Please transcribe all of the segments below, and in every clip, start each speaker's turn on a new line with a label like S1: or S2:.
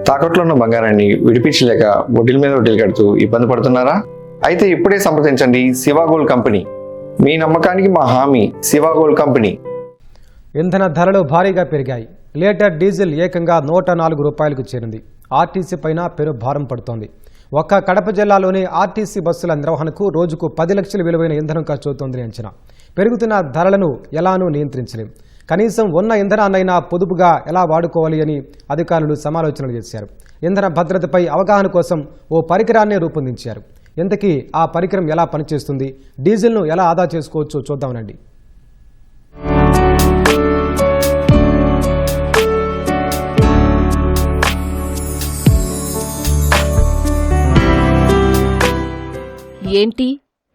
S1: తాకట్లో ఉన్న బంగారాన్ని విడిపించలేక వడ్డీల మీద వడ్డీలు కడుతూ ఇబ్బంది పడుతున్నారా? అయితే ఇప్పుడే సంప్రదించండి శివ గోల్డ్ కంపెనీ. మీ నమ్మకానికి మా హామీ శివ గోల్డ్ కంపెనీ.
S2: ఇంధన ధరలు భారీగా పెరిగాయి. లీటర్ డీజిల్ ఏకంగా 104 రూపాయలకు చేరింది. ఆర్టీసీ పైన పెను భారం పడుతోంది. ఒక్క కడప జిల్లాలోని ఆర్టీసీ బస్సుల నిర్వహణకు రోజుకు 10 లక్షల విలువైన ఇంధనం ఖర్చు అవుతోందని అంచనా. పెరుగుతున్న ధరలను ఎలానూ నియంత్రించలేం. కనీసం ఉన్న ఇంధనాన్నైనా పొదుపుగా ఎలా వాడుకోవాలి అని అధికారులు సమాలోచనలు చేశారు. ఇంధన భద్రతపై అవగాహన కోసం ఓ పరికరాన్ని రూపొందించారు. ఇంతకీ ఆ పరికరం ఎలా పనిచేస్తుంది, డీజిల్ను ఎలా ఆదా చేసుకోవచ్చో చూద్దామనండి.
S3: ఏంటి,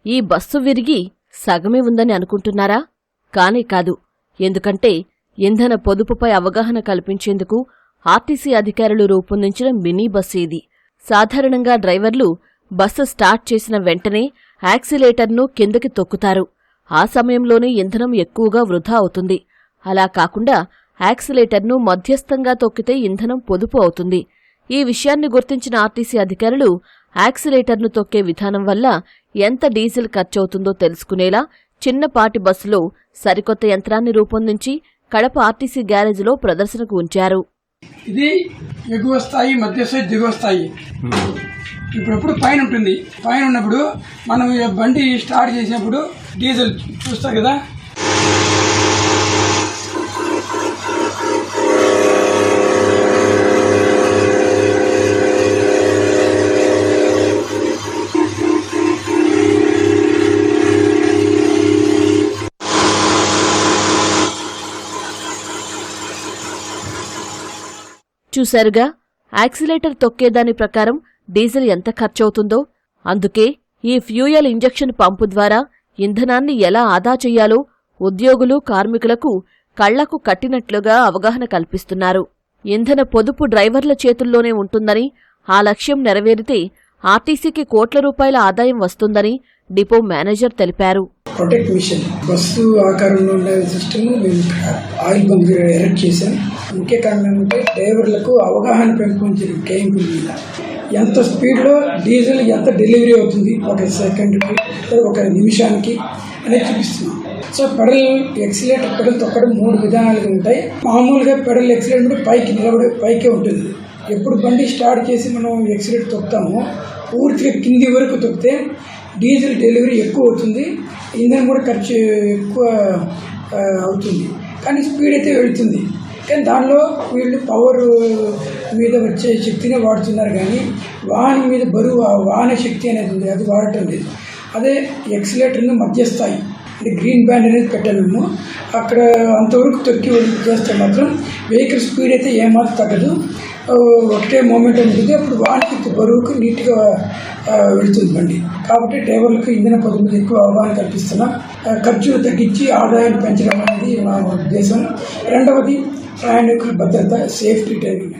S3: ఈ బస్సు విరిగి సగమే ఉందని అనుకుంటున్నారా? కానే కాదు. ఎందుకంటే ఇంధన పొదుపుపై అవగాహన కల్పించేందుకు ఆర్టీసీ అధికారులు రూపొందించిన మినీ బస్సు ఇది. సాధారణంగా డ్రైవర్లు బస్సు స్టార్ట్ చేసిన వెంటనే యాక్సిలేటర్ను కిందకి తొక్కుతారు. ఆ సమయంలోనే ఇంధనం ఎక్కువగా వృధా అవుతుంది. అలా కాకుండా యాక్సిలేటర్ను మధ్యస్థంగా తొక్కితే ఇంధనం పొదుపు అవుతుంది. ఈ విషయాన్ని గుర్తించిన ఆర్టీసీ అధికారులు యాక్సిలేటర్ను తొక్కే విధానం వల్ల ఎంత డీజిల్ ఖర్చవుతుందో తెలుసుకునేలా చిన్నపాటి బస్సులో సరికొత్త యంత్రాన్ని రూపొందించి కడప ఆర్టీసీ గ్యారేజ్లో ప్రదర్శనకు ఉంచారు.
S4: ఇది ఎగువ స్థాయి, మధ్య స్థాయి, దిగువ స్థాయి. ఇప్పుడు పైన ఉంటుంది. పైన ఉన్నప్పుడు మనం బండి స్టార్ట్ చేసినప్పుడు డీజిల్ చూస్తాం కదా,
S3: చూశారుగా, యాక్సిలేటర్ తొక్కేదాని ప్రకారం డీజిల్ ఎంత ఖర్చవుతుందో. అందుకే ఈ ఫ్యూయల్ ఇంజెక్షన్ పంపు ద్వారా ఇంధనాన్ని ఎలా ఆదా చెయ్యాలో ఉద్యోగులు, కార్మికులకు కళ్లకు కట్టినట్లుగా అవగాహన కల్పిస్తున్నారు. ఇంధన పొదుపు డ్రైవర్ల చేతుల్లోనే ఉంటుందని, ఆ లక్ష్యం నెరవేరితే ఆర్టీసీకి కోట్ల రూపాయల ఆదాయం వస్తుందని డిపో మేనేజర్ తెలిపారు.
S4: ప్రొటెక్ట్ మిషన్ బస్సు ఆకారంలో ఉండే సిస్టమ్ మేము ఆయిల్ బంక్ ఎరెక్ట్ చేశాం. ముఖ్య కారణం ఏంటంటే డ్రైవర్లకు అవగాహన పెంపొందించిన కేయింపుల మీద ఎంత స్పీడ్లో డీజిల్ ఎంత డెలివరీ అవుతుంది, ఒక సెకండ్కి, ఒక నిమిషానికి అనేది చూపిస్తున్నాం. సో పెడల్ ఎక్సిలేటర్ పెడల్ తొక్కడం 3 విధానాలుగా ఉంటాయి. మామూలుగా పెడల్ ఎక్సిలేటర్ పైకి నిలబడి పైకే ఉంటుంది. ఎప్పుడు బండి స్టార్ట్ చేసి మనం ఎక్సిలేటర్ తొక్కుతామో పూర్తిగా కింది వరకు తొక్కితే డీజిల్ డెలివరీ ఎక్కువ అవుతుంది, ఇంధనం కూడా ఖర్చు ఎక్కువ అవుతుంది, కానీ స్పీడ్ అయితే వెళుతుంది. కానీ దానిలో వీళ్ళు పవర్ మీద వచ్చే శక్తినే వాడుతున్నారు, కానీ వాహనం మీద బరువు, వాహన శక్తి అనేది ఉంది, అది వాడటం లేదు. అదే ఎక్సిలేటర్ను మధ్యస్థాయి అంటే గ్రీన్ బ్యాండ్ అనేది పెట్టాము. అక్కడ అంతవరకు తొక్కి చేస్తే మాత్రం వెహికల్ స్పీడ్ అయితే ఏమాత్రం తగ్గదు, ఒకటే మూమెంట్ ఉంటుంది. అప్పుడు వాహనకి బరువుకు నీట్గా వెళుతుంది బండి. కాబట్టి డ్రైవర్లకు ఇంధన పొదుపు మీద ఎక్కువ అవగాహన కల్పిస్తున్నాం. ఖర్చులు తగ్గించి ఆదాయాన్ని పెంచడం అనేది మా ఉద్దేశం. రెండవది ప్రయాణికుల భద్రత, సేఫ్టీ డ్రైవింగ్.